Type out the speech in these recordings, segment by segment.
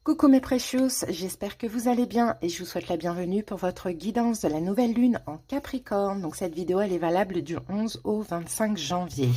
Coucou mes precious, j'espère que vous allez bien et je vous souhaite la bienvenue pour votre guidance de la nouvelle lune en Capricorne. Donc cette vidéo elle est valable du 11 au 25 janvier.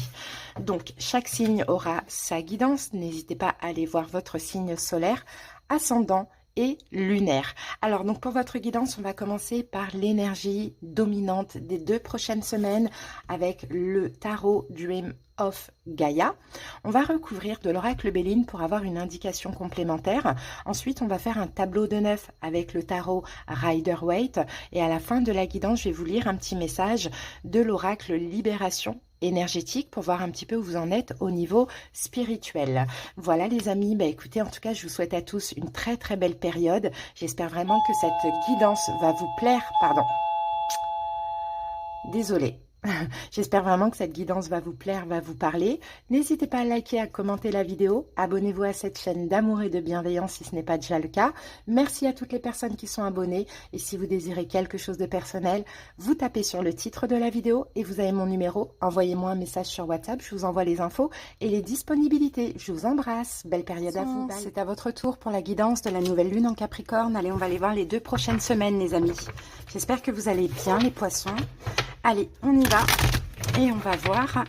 Donc chaque signe aura sa guidance, n'hésitez pas à aller voir votre signe solaire, ascendant et lunaire. Alors donc pour votre guidance, on va commencer par l'énergie dominante des 2 prochaines semaines avec le tarot Dream of Gaia. On va recouvrir de l'oracle Béline pour avoir une indication complémentaire. Ensuite, on va faire un tableau de 9 avec le tarot Rider-Waite. Et à la fin de la guidance, je vais vous lire un petit message de l'oracle Libération énergétique pour voir un petit peu où vous en êtes au niveau spirituel. Voilà les amis, bah écoutez, en tout cas, je vous souhaite à tous une très très belle période. J'espère vraiment que cette guidance va vous plaire. Pardon. Désolée. J'espère vraiment que cette guidance va vous plaire, va vous parler. N'hésitez pas à liker, à commenter la vidéo. Abonnez-vous à cette chaîne d'amour et de bienveillance si ce n'est pas déjà le cas. Merci à toutes les personnes qui sont abonnées. Et si vous désirez quelque chose de personnel, vous tapez sur le titre de la vidéo et vous avez mon numéro. Envoyez-moi un message sur WhatsApp, je vous envoie les infos et les disponibilités. Je vous embrasse. Belle période à vous. C'est à votre tour pour la guidance de la nouvelle lune en Capricorne. Allez, on va aller voir les 2 prochaines semaines, les amis. J'espère que vous allez bien, les poissons. Allez, on y va et on va voir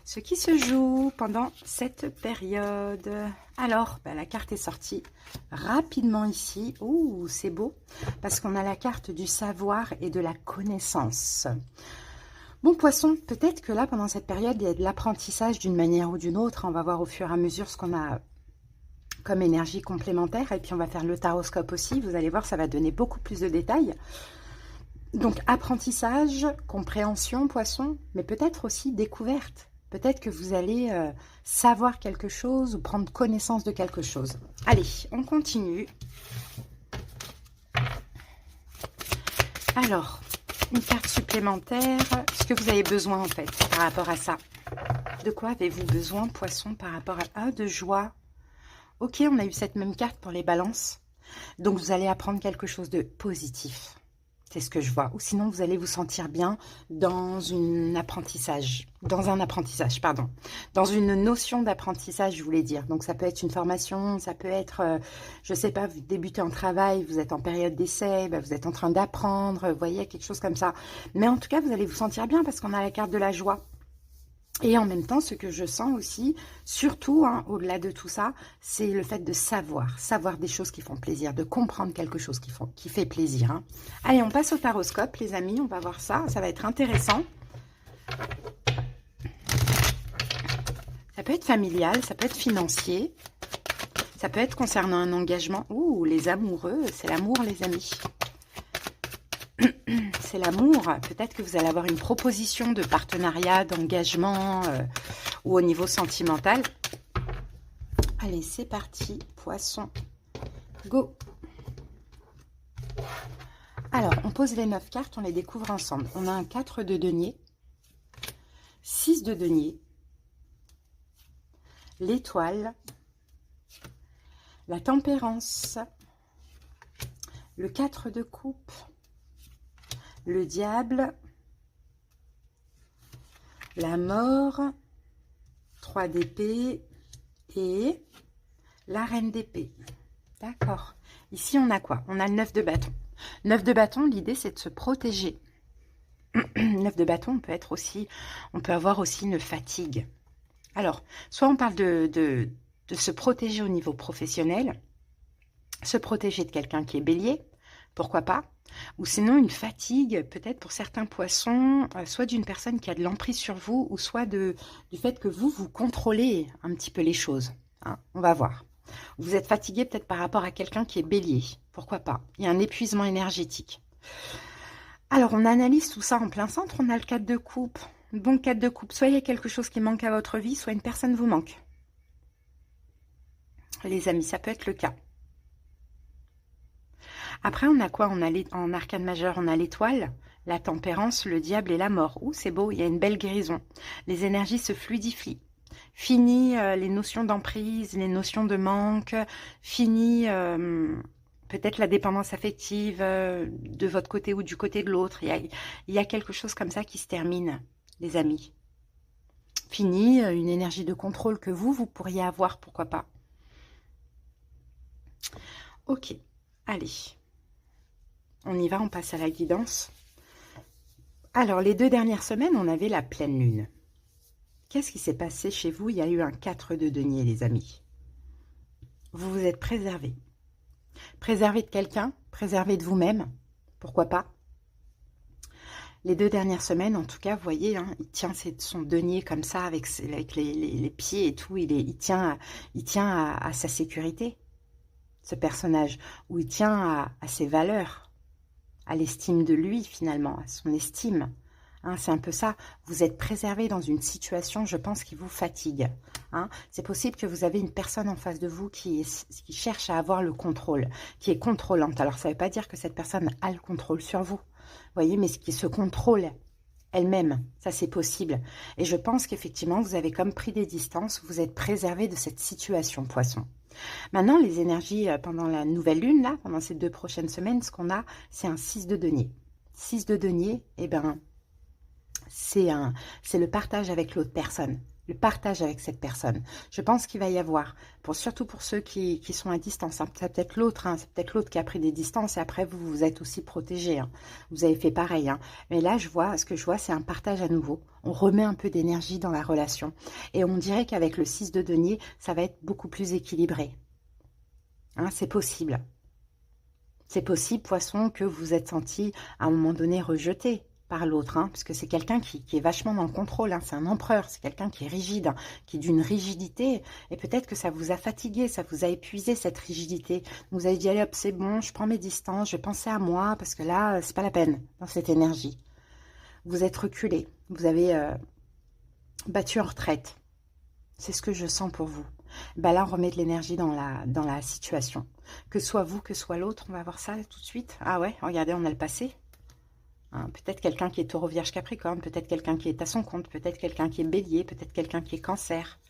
ce qui se joue pendant cette période. Alors, la carte est sortie rapidement ici. Ouh, c'est beau parce qu'on a la carte du savoir et de la connaissance. Bon, poisson, peut-être que là, pendant cette période, il y a de l'apprentissage d'une manière ou d'une autre. On va voir au fur et à mesure ce qu'on a comme énergie complémentaire. Et puis, on va faire le taroscope aussi. Vous allez voir, ça va donner beaucoup plus de détails. Donc, apprentissage, compréhension, poisson, mais peut-être aussi découverte. Peut-être que vous allez savoir quelque chose ou prendre connaissance de quelque chose. Allez, on continue. Alors, une carte supplémentaire. Ce que vous avez besoin, en fait, par rapport à ça. De quoi avez-vous besoin, poisson, par rapport à... de joie. Ok, on a eu cette même carte pour les balances. Donc, vous allez apprendre quelque chose de positif. C'est ce que je vois. Ou sinon, vous allez vous sentir bien dans un apprentissage, pardon. Dans une notion d'apprentissage, je voulais dire. Donc, ça peut être une formation, ça peut être, je ne sais pas, vous débutez en travail, vous êtes en période d'essai, vous êtes en train d'apprendre, vous voyez, quelque chose comme ça. Mais en tout cas, vous allez vous sentir bien parce qu'on a la carte de la joie. Et en même temps, ce que je sens aussi, surtout, au-delà de tout ça, c'est le fait de savoir des choses qui font plaisir, de comprendre quelque chose qui fait plaisir. Allez, on passe au taroscope, les amis, on va voir ça, ça va être intéressant. Ça peut être familial, ça peut être financier, ça peut être concernant un engagement. Ouh, les amoureux, c'est l'amour, les amis. C'est l'amour. Peut-être que vous allez avoir une proposition de partenariat, d'engagement ou au niveau sentimental. Allez, c'est parti, poisson. Go. Alors, on pose les 9 cartes, on les découvre ensemble. On a un 4 de denier, 6 de denier, l'étoile, la tempérance, le 4 de coupe, le diable, la mort, 3 d'épée et la reine d'épée. D'accord. Ici, on a quoi? On a le 9 de bâton. 9 de bâton, l'idée, c'est de se protéger. 9 de bâton, on peut avoir aussi une fatigue. Alors, soit on parle de se protéger au niveau professionnel, se protéger de quelqu'un qui est bélier, pourquoi pas? Ou sinon une fatigue, peut-être pour certains poissons, soit d'une personne qui a de l'emprise sur vous, ou soit du fait que vous contrôlez un petit peu les choses. On va voir. Vous êtes fatigué peut-être par rapport à quelqu'un qui est bélier. Pourquoi pas? Il y a un épuisement énergétique. Alors, on analyse tout ça en plein centre. On a le 4 de coupe. Bon 4 de coupe. Soit il y a quelque chose qui manque à votre vie, soit une personne vous manque. Les amis, ça peut être le cas. Après, on a quoi? On a en arcane majeur, on a l'étoile, la tempérance, le diable et la mort. Ouh, c'est beau, il y a une belle guérison. Les énergies se fluidifient. Fini les notions d'emprise, les notions de manque. Fini peut-être la dépendance affective de votre côté ou du côté de l'autre. Il y a quelque chose comme ça qui se termine, les amis. Fini une énergie de contrôle que vous pourriez avoir, pourquoi pas. Ok, allez. On y va, on passe à la guidance. Alors, les 2 dernières semaines, on avait la pleine lune. Qu'est-ce qui s'est passé chez vous? Il y a eu un 4 de denier, les amis. Vous vous êtes préservé. Préservé de quelqu'un, préservé de vous-même. Pourquoi pas? Les 2 dernières semaines, en tout cas, vous voyez, hein, il tient son denier comme ça, avec les pieds et tout. Il tient à sa sécurité, ce personnage. Ou il tient à ses valeurs, à l'estime de lui, finalement, à son estime. Hein, c'est un peu ça. Vous êtes préservé dans une situation, je pense, qui vous fatigue. Hein. C'est possible que vous avez une personne en face de vous qui cherche à avoir le contrôle, qui est contrôlante. Alors, ça ne veut pas dire que cette personne a le contrôle sur vous. Vous voyez, mais ce qui se contrôle elle-même, ça c'est possible. Et je pense qu'effectivement, vous avez comme pris des distances, vous êtes préservé de cette situation, poisson. Maintenant, les énergies pendant la nouvelle lune, là, pendant ces 2 prochaines semaines, ce qu'on a, c'est un 6 de denier. 6 de denier, eh ben, c'est le partage avec l'autre personne. Le partage avec cette personne. Je pense qu'il va y avoir, surtout pour ceux qui sont à distance, hein, c'est peut-être l'autre, hein, c'est peut-être l'autre qui a pris des distances et après vous êtes aussi protégé. Hein. Vous avez fait pareil. Hein. Mais là, ce que je vois, c'est un partage à nouveau. On remet un peu d'énergie dans la relation. Et on dirait qu'avec le 6 de denier, ça va être beaucoup plus équilibré. Hein, c'est possible. C'est possible, poisson, que vous êtes senti à un moment donné rejeté par l'autre, hein, parce que c'est quelqu'un qui est vachement dans le contrôle, hein, c'est un empereur, c'est quelqu'un qui est rigide, hein, qui est d'une rigidité, et peut-être que ça vous a fatigué, ça vous a épuisé cette rigidité. Vous avez dit, allez hop, c'est bon, je prends mes distances, je vais penser à moi, parce que là, c'est pas la peine, dans cette énergie. Vous êtes reculé, vous avez battu en retraite. C'est ce que je sens pour vous. Ben là, on remet de l'énergie dans la situation. Que soit vous, que soit l'autre, on va voir ça tout de suite. Ah ouais, regardez, on a le passé. Hein, peut-être quelqu'un qui est taureau, vierge, capricorne, peut-être quelqu'un qui est à son compte, peut-être quelqu'un qui est bélier, peut-être quelqu'un qui est cancer.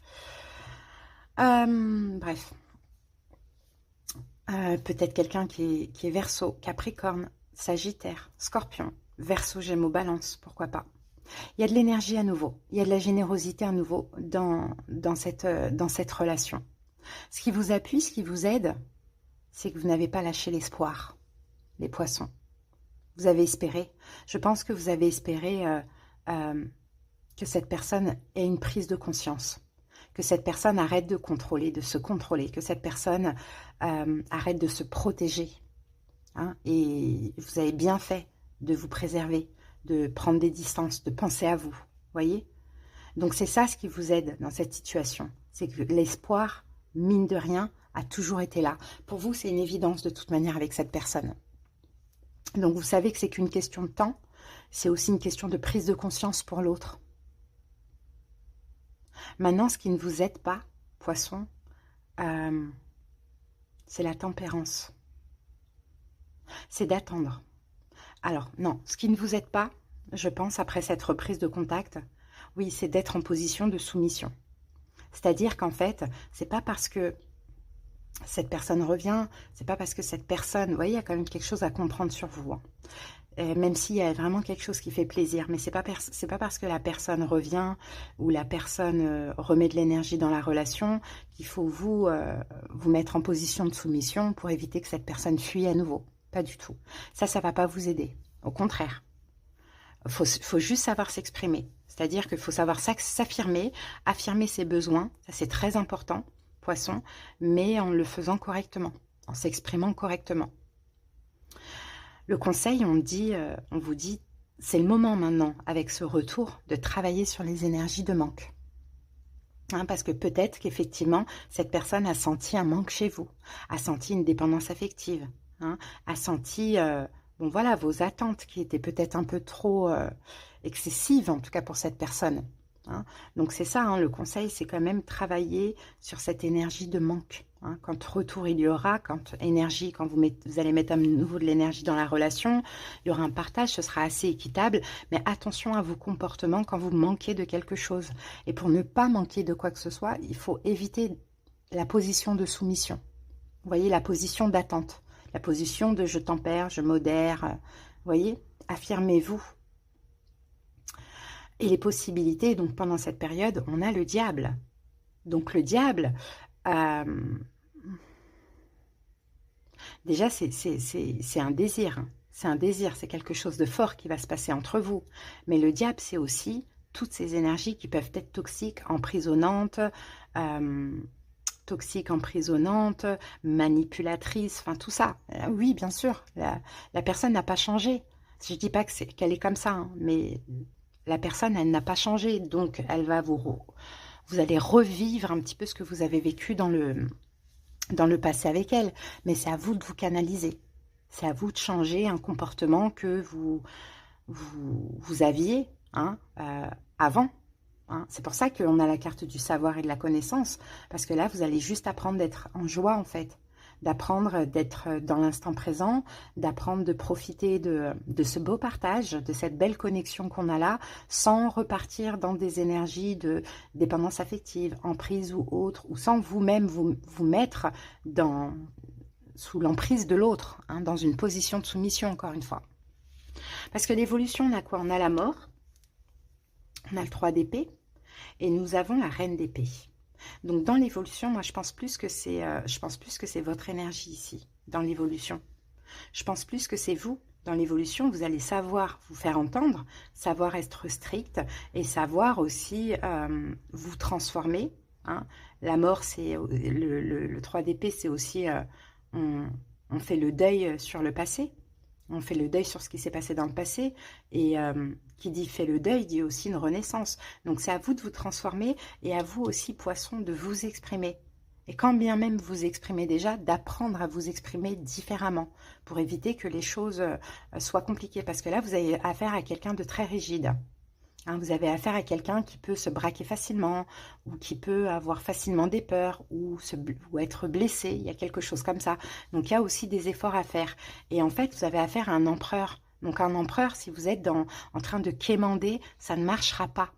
Bref. Peut-être quelqu'un qui est verseau, capricorne, sagittaire, scorpion, verseau, gémeaux, balance, pourquoi pas. Il y a de l'énergie à nouveau, il y a de la générosité à nouveau dans cette relation. Ce qui vous appuie, ce qui vous aide, c'est que vous n'avez pas lâché l'espoir, les poissons. Vous avez espéré. Je pense que vous avez espéré que cette personne ait une prise de conscience, que cette personne arrête de contrôler, de se contrôler, que cette personne arrête de se protéger. Hein, et vous avez bien fait de vous préserver, de prendre des distances, de penser à vous. Voyez? Donc c'est ça ce qui vous aide dans cette situation. C'est que l'espoir, mine de rien, a toujours été là. Pour vous, c'est une évidence de toute manière avec cette personne. Donc vous savez que c'est qu'une question de temps, c'est aussi une question de prise de conscience pour l'autre. Maintenant, ce qui ne vous aide pas, poisson, c'est la tempérance. C'est d'attendre. Alors non, ce qui ne vous aide pas, je pense, après cette reprise de contact, oui, c'est d'être en position de soumission. C'est-à-dire qu'en fait, c'est pas parce que cette personne revient, c'est pas parce que cette personne, vous voyez, il y a quand même quelque chose à comprendre sur vous. Hein. Même s'il y a vraiment quelque chose qui fait plaisir, mais c'est pas parce que la personne revient ou la personne remet de l'énergie dans la relation qu'il faut vous mettre en position de soumission pour éviter que cette personne fuit à nouveau. Pas du tout. Ça va pas vous aider. Au contraire. Faut juste savoir s'exprimer. C'est-à-dire qu'il faut savoir s'affirmer, affirmer ses besoins. Ça, c'est très important, poisson, mais en le faisant correctement, en s'exprimant correctement. Le conseil, on vous dit, c'est le moment maintenant, avec ce retour, de travailler sur les énergies de manque. Hein, parce que peut-être qu'effectivement, cette personne a senti un manque chez vous, a senti une dépendance affective, hein, a senti, bon voilà, vos attentes qui étaient peut-être un peu trop excessives, en tout cas pour cette personne. Hein. Donc c'est ça, hein, le conseil, c'est quand même travailler sur cette énergie de manque. Hein. Quand retour il y aura, quand vous allez mettre à nouveau de l'énergie dans la relation, il y aura un partage, ce sera assez équitable, mais attention à vos comportements quand vous manquez de quelque chose. Et pour ne pas manquer de quoi que ce soit, il faut éviter la position de soumission. Vous voyez, la position d'attente, la position de je tempère, je modère. Vous voyez, affirmez-vous. Et les possibilités, donc pendant cette période, on a le diable. Donc le diable, Déjà, c'est un désir, hein. C'est un désir, c'est quelque chose de fort qui va se passer entre vous. Mais le diable, c'est aussi toutes ces énergies qui peuvent être euh, toxiques, emprisonnantes, manipulatrices, enfin tout ça. Oui, bien sûr, la personne n'a pas changé. Je ne dis pas qu'elle est comme ça, hein, mais la personne, elle n'a pas changé. Donc, elle va vous allez revivre un petit peu ce que vous avez vécu dans le passé avec elle. Mais c'est à vous de vous canaliser. C'est à vous de changer un comportement que vous aviez, hein, avant. Hein. C'est pour ça qu'on a la carte du savoir et de la connaissance, parce que là, vous allez juste apprendre d'être en joie, en fait, d'apprendre d'être dans l'instant présent, d'apprendre de profiter de ce beau partage, de cette belle connexion qu'on a là, sans repartir dans des énergies de dépendance affective, emprise ou autre, ou sans vous-même vous mettre sous l'emprise de l'autre, hein, dans une position de soumission, encore une fois. Parce que l'évolution, on a quoi? On a la mort, on a le 3 d'épée, et nous avons la reine d'épée. Donc dans l'évolution, moi je pense plus que c'est votre énergie ici, dans l'évolution. Je pense plus que c'est vous. Dans l'évolution, vous allez savoir vous faire entendre, savoir être strict et savoir aussi vous transformer. Hein. La mort, c'est le 3 d'épée, c'est aussi on fait le deuil sur le passé. On fait le deuil sur ce qui s'est passé dans le passé. Et qui dit fait le deuil, dit aussi une renaissance. Donc c'est à vous de vous transformer et à vous aussi, poisson, de vous exprimer. Et quand bien même vous exprimez déjà, d'apprendre à vous exprimer différemment pour éviter que les choses soient compliquées. Parce que là, vous avez affaire à quelqu'un de très rigide. Hein, vous avez affaire à quelqu'un qui peut se braquer facilement ou qui peut avoir facilement des peurs ou être blessé. Il y a quelque chose comme ça. Donc, il y a aussi des efforts à faire. Et en fait, vous avez affaire à un empereur. Donc, un empereur, si vous êtes en train de quémander, ça ne marchera pas.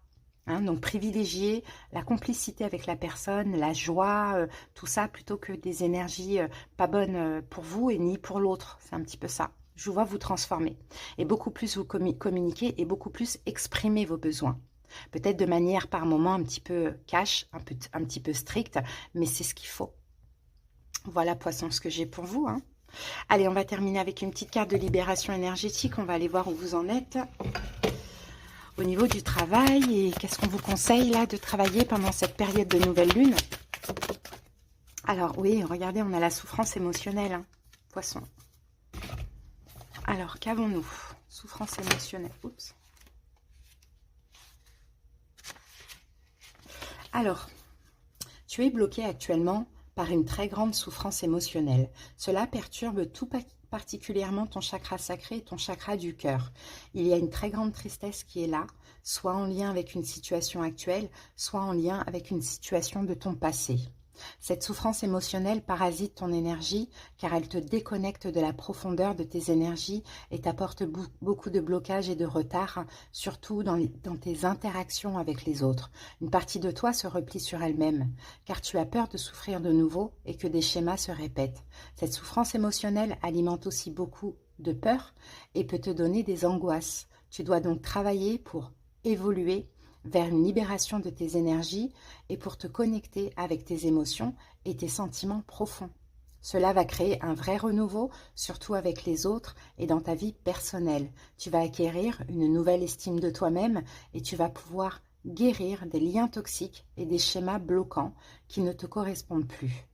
Hein, donc, privilégier la complicité avec la personne, la joie, tout ça, plutôt que des énergies pas bonnes pour vous et ni pour l'autre. C'est un petit peu ça. Je vous vois vous transformer et beaucoup plus vous communiquer et beaucoup plus exprimer vos besoins. Peut-être de manière par moment un petit peu cash, un petit peu stricte, mais c'est ce qu'il faut. Voilà, poisson, ce que j'ai pour vous. Hein. Allez, on va terminer avec une petite carte de libération énergétique. On va aller voir où vous en êtes au niveau du travail et qu'est-ce qu'on vous conseille là de travailler pendant cette période de nouvelle lune. Alors oui, regardez, on a la souffrance émotionnelle, hein, poisson. Alors, qu'avons-nous? Souffrance émotionnelle. Oups. Alors, tu es bloqué actuellement par une très grande souffrance émotionnelle. Cela perturbe tout particulièrement ton chakra sacré et ton chakra du cœur. Il y a une très grande tristesse qui est là, soit en lien avec une situation actuelle, soit en lien avec une situation de ton passé. Cette souffrance émotionnelle parasite ton énergie car elle te déconnecte de la profondeur de tes énergies et t'apporte beaucoup de blocages et de retard, surtout dans tes interactions avec les autres. Une partie de toi se replie sur elle-même car tu as peur de souffrir de nouveau et que des schémas se répètent. Cette souffrance émotionnelle alimente aussi beaucoup de peur et peut te donner des angoisses. Tu dois donc travailler pour évoluer vers une libération de tes énergies et pour te connecter avec tes émotions et tes sentiments profonds. Cela va créer un vrai renouveau, surtout avec les autres et dans ta vie personnelle. Tu vas acquérir une nouvelle estime de toi-même et tu vas pouvoir guérir des liens toxiques et des schémas bloquants qui ne te correspondent plus.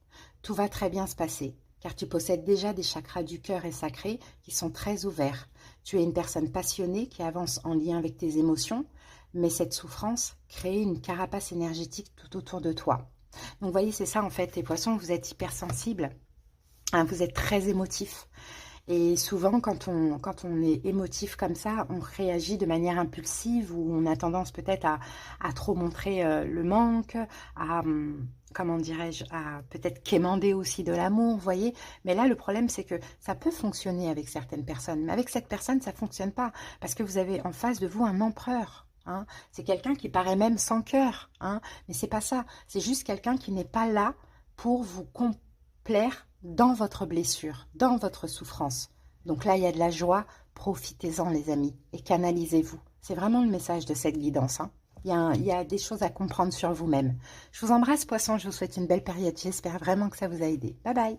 Tout va très bien se passer, car tu possèdes déjà des chakras du cœur et sacré qui sont très ouverts. Tu es une personne passionnée qui avance en lien avec tes émotions, mais cette souffrance crée une carapace énergétique tout autour de toi. Donc, vous voyez, c'est ça en fait, les poissons, vous êtes hypersensibles, hein, vous êtes très émotifs. Et souvent, quand on est émotif comme ça, on réagit de manière impulsive ou on a tendance peut-être à trop montrer le manque, à, comment dirais-je, à peut-être quémander aussi de l'amour, vous voyez. Mais là, le problème, c'est que ça peut fonctionner avec certaines personnes. Mais avec cette personne, ça ne fonctionne pas parce que vous avez en face de vous un empereur. Hein. C'est quelqu'un qui paraît même sans cœur, hein. Mais c'est pas ça. C'est juste quelqu'un qui n'est pas là pour vous complaire dans votre blessure, dans votre souffrance. Donc là, il y a de la joie. Profitez-en, les amis, et canalisez-vous. C'est vraiment le message de cette guidance. Hein. Il y a des choses à comprendre sur vous-même. Je vous embrasse, poisson. Je vous souhaite une belle période. J'espère vraiment que ça vous a aidé. Bye bye.